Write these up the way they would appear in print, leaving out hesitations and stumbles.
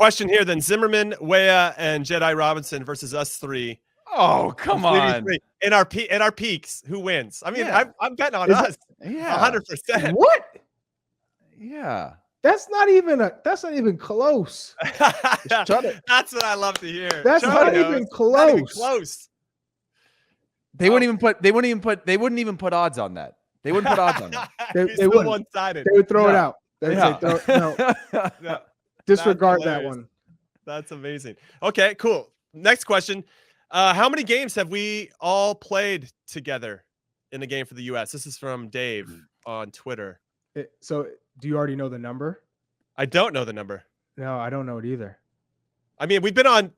question here then. Zimmerman, Weah, and Jedi Robinson versus us three. Oh, come on. In our peaks, who wins? I mean, I'm betting on us. Yeah. 100%. What? Yeah. That's not even close. That's what I love to hear. That's not even close. They wouldn't even put odds on that. They wouldn't put odds on that. They would one-sided. They would throw it out. They'd say, no. Disregard that one. That's amazing. Okay, cool. Next question. How many games have we all played together in a game for the U.S.? This is from Dave on Twitter. So do you already know the number? I don't know the number. No, I don't know it either. I mean, we've been on.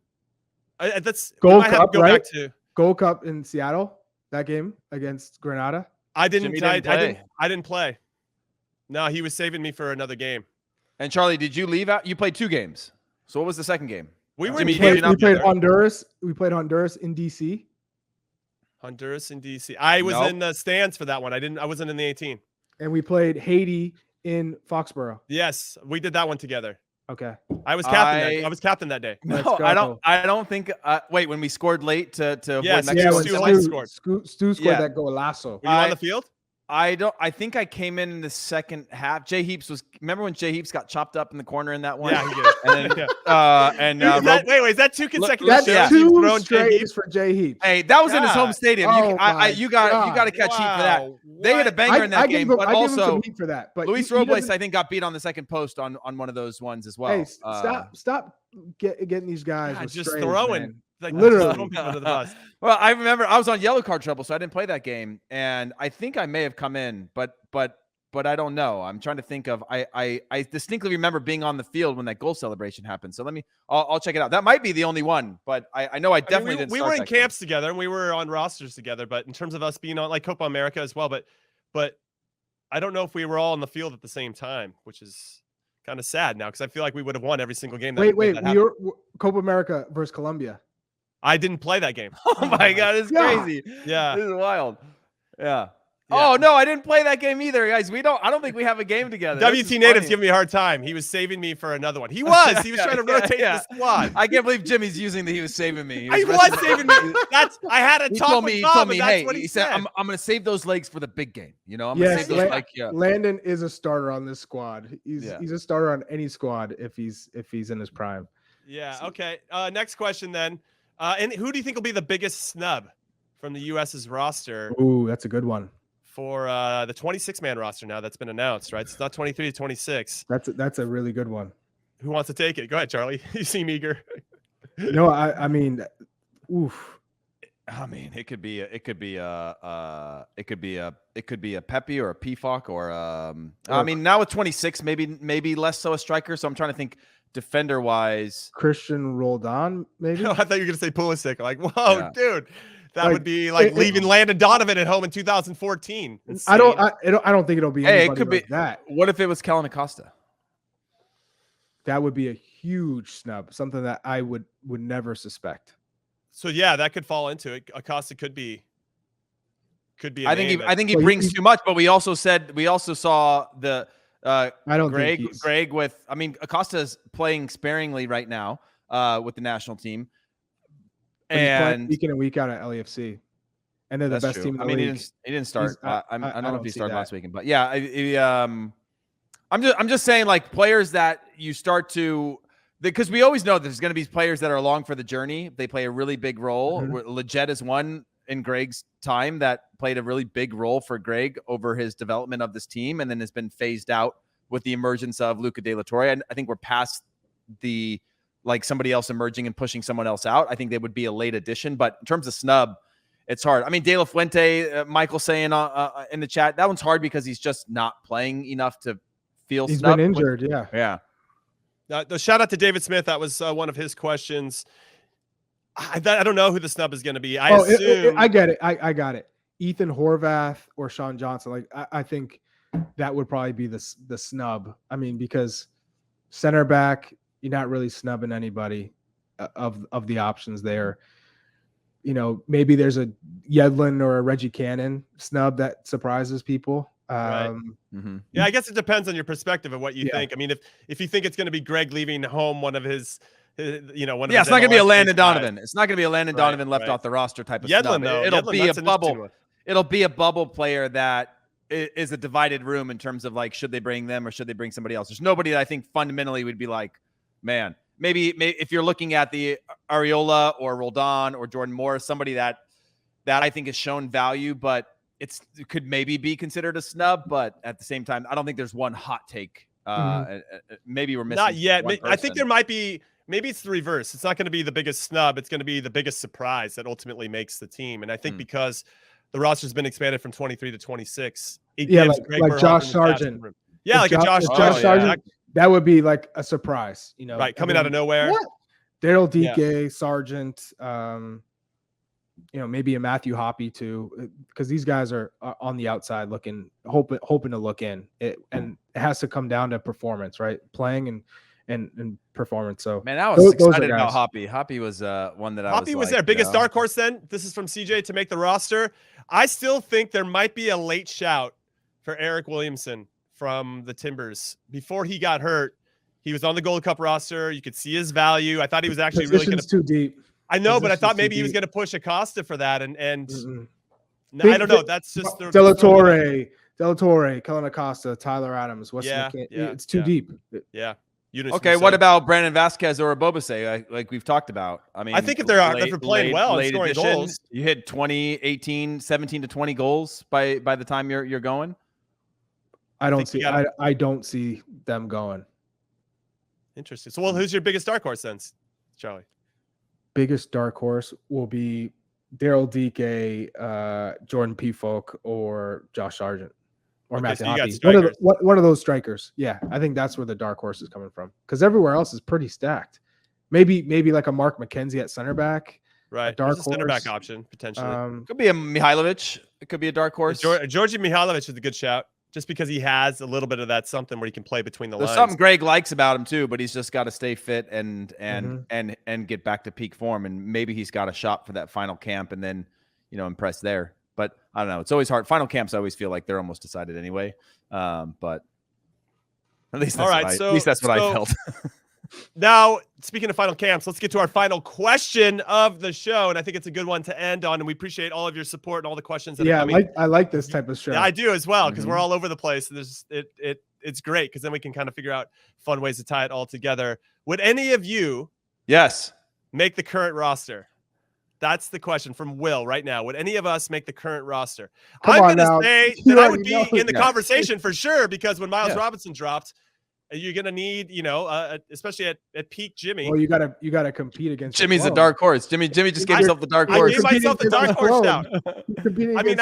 That's Gold Cup, right? Gold Cup in Seattle. That game against Grenada. I didn't play. No, he was saving me for another game. And Charlie, did you leave out? You played 2 games. So what was the second game? We played Honduras. We played Honduras in DC. Honduras in DC. I was in the stands for that one. I wasn't in the 18. And we played Haiti in Foxborough. Yes, we did that one together. Okay. I was captain. I was captain that day. No, I don't think. Wait, when we scored late to avoid Mexico, Stu scored that golazo. Were you on the field? I think I came in the second half. Jay Heaps remember when Jay Heaps got chopped up in the corner in that one? Yeah, he did. And then, wait, is that 2 consecutive? That's 2 straight for Jay Heaps. Hey, that was in his home stadium. You got to catch heat for that. They had a banger in that game, but also for that. But Luis Robles, I think, got beat on the second post on one of those ones as well. Hey, stop getting these guys just strays, throwing. Man. Like, literally. Well, I remember I was on yellow card trouble, so I didn't play that game, and I think I may have come in, but I don't know. I'm trying to think of. I distinctly remember being on the field when that goal celebration happened. So I'll check it out. That might be the only one, but I know I definitely didn't. We were in camps together and we were on rosters together. But in terms of us being on like Copa America as well, but I don't know if we were all on the field at the same time, which is kind of sad now because I feel like we would have won every single game. Wait, we were Copa America versus Colombia. I didn't play that game. Oh my God, it's crazy. Yeah. This is wild. Yeah. Oh no, I didn't play that game either, guys. I don't think we have a game together. WT Native's giving me a hard time. He was saving me for another one. He was trying to rotate the squad. I can't believe Jimmy's using that he was saving me. He was saving me. I had a talk with Bob, and that's what he said. I'm going to save those legs for the big game. You know, I'm going to save those legs. Landon is a starter on this squad. He's a starter on any squad if he's in his prime. Yeah. Okay. Next question then. And who do you think will be the biggest snub from the U.S.'s roster? Ooh, that's a good one. For the 26-man roster now that's been announced, right? It's not 23 to 26. That's a really good one. Who wants to take it? Go ahead, Charlie. You seem eager. No, I mean, oof. I mean, it could be a Pepe or a Pifok or I mean, now with 26, maybe less so a striker. So I'm trying to think defender wise. Christian Roldan, maybe. No, I thought you were gonna say Pulisic. Like, whoa, dude. That would be like leaving Landon Donovan at home in 2014. Insane. I don't think it'll be. Hey, it could be that. What if it was Kellen Acosta? That would be a huge snub. Something that I would never suspect. So yeah, that could fall into it. Acosta could be. I think he brings too much. But we also saw the. I don't Greg with. I mean, Acosta's playing sparingly right now with the national team. And week in and week out at LAFC, and they're the best team in the league. He didn't start. I don't know if he started last weekend, but yeah, I'm just saying, like, players that you start to, because we always know there's going to be players that are along for the journey. They play a really big role. Leggett is one in Greg's time that played a really big role for Greg over his development of this team, and then has been phased out with the emergence of Luca De La Torre. And I think we're past the. Like somebody else emerging and pushing someone else out. I think they would be a late addition, but in terms of snub, it's hard. I mean, De La Fuente, Michael saying in the chat, that one's hard because he's just not playing enough to feel he's snub. Been injured. Yeah. The shout out to David Smith. That was one of his questions. I don't know who the snub is going to be. I get it. I got it. Ethan Horvath or Sean Johnson. Like I think that would probably be the snub. I mean, because center back, you're not really snubbing anybody of the options there. You know, maybe there's a Yedlin or a Reggie Cannon snub that surprises people. Right. Yeah, I guess it depends on your perspective of what you think. I mean, if you think it's going to be Greg leaving home one of his one of Yeah, his it's not going to be a MLS Landon guys. Donovan. It's not going to be a Landon Donovan left off the roster type of Yedlin, snub. though. It'll Yedlin, be a that's an bubble. interesting one. It'll be a bubble player that is a divided room in terms of like, should they bring them or should they bring somebody else? There's nobody that I think fundamentally would be like, man, maybe if you're looking at the Areola or Roldan or Jordan Morris, somebody that I think has shown value, but it could maybe be considered a snub. But at the same time, I don't think there's one hot take. Maybe we're missing. Not yet. I think there might be. Maybe it's the reverse. It's not going to be the biggest snub. It's going to be the biggest surprise that ultimately makes the team. And I think because the roster's been expanded from 23 to 26, it gives Greg like Berhalter Josh and Sargent. Yeah, like a Josh Sargent. That would be like a surprise, right, coming out of nowhere. Daryl Dike, Sargent, maybe a Matthew Hoppe too, because these guys are on the outside hoping to look in. And it has to come down to performance, right? Playing and performance. So man, I was excited about Hoppe. Hoppe was one that Hoppe was their biggest dark horse. Then this is from CJ to make the roster. I still think there might be a late shout for Eric Williamson from the Timbers. Before he got hurt, he was on the Gold Cup roster. You could see his value. I thought he was actually really going to too deep. I know, but I thought maybe he was going to push Acosta for that, and I don't know. That's just Delatorre, Kellen Acosta, Tyler Adams, it's too deep. Yeah. Okay, what about Brandon Vasquez or Abobase? Like we've talked about. I mean, I think if they're playing well and scoring goals, you hit 17 to 20 goals by the time you're going. I don't see them going. Interesting. So, who's your biggest dark horse then, Charlie? Biggest dark horse will be Daryl Dike, Jordan P. Folk, or Josh Sargent. Or Matthew Hoppe. One of those strikers. Yeah, I think that's where the dark horse is coming from. Because everywhere else is pretty stacked. Maybe like a Mark McKenzie at center back. Right. Dark horse. Center back option, potentially. Could be a Mihailovic. It could be a dark horse. Georgi Mihailovic is a good shout. Just because he has a little bit of that something where he can play between the lines. There's something Greg likes about him too, but he's just got to stay fit and get back to peak form. And maybe he's got a shot for that final camp and then, impress there. But I don't know. It's always hard. Final camps, I always feel like they're almost decided anyway. But at least that's what I felt. Now, speaking of final camps, let's get to our final question of the show. And I think it's a good one to end on. And we appreciate all of your support and all the questions that are coming. I like this type of show. Yeah, I do as well, because we're all over the place. And it's great because then we can kind of figure out fun ways to tie it all together. Would any of you make the current roster? That's the question from Will right now. Would any of us make the current roster? I'm going to say that I would be in the conversation for sure, because when Miles Robinson dropped, you're going to need, especially at peak Jimmy. Well, you gotta compete against Jimmy's a dark horse. Jimmy just gave himself the dark horse. I gave myself the dark horse shout. I mean,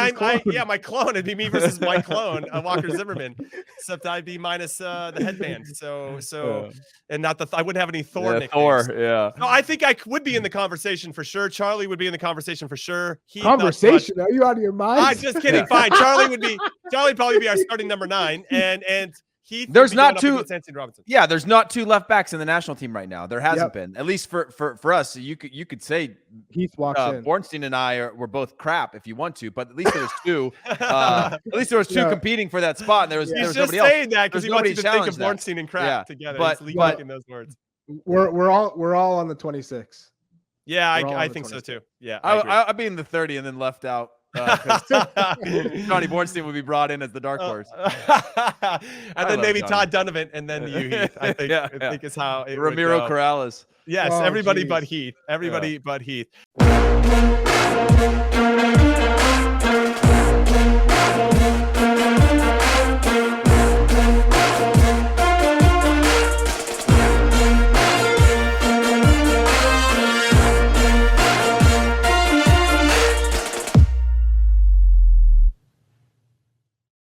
my clone. It'd be me versus my clone, Walker Zimmerman. Except I'd be minus the headband. So, and not I wouldn't have any Thor nicknames. Thor, yeah. No, I think I would be in the conversation for sure. Charlie would be in the conversation for sure. Conversation? Are you out of your mind? I'm just kidding. Fine. Charlie probably be our starting number 9, and there's not two. Yeah, there's not two left backs in the national team right now. There hasn't been, at least for us. You could say Heath walks in. Bornstein and I were both crap if you want to, but at least there was two. At least there was two competing for that spot, and there was He's nobody just saying else. that because he wants you to think of Bornstein and crap together. But in those words. We're all on the 26. Yeah, I think so too. Yeah, I'd be in the 30 and then left out. Johnny Bornstein would be brought in as the dark horse, and then maybe Johnny. Todd Donovan, and then you, Heath. I think is how it Ramiro would go. Corrales. Yes, everybody but Heath. Everybody but Heath.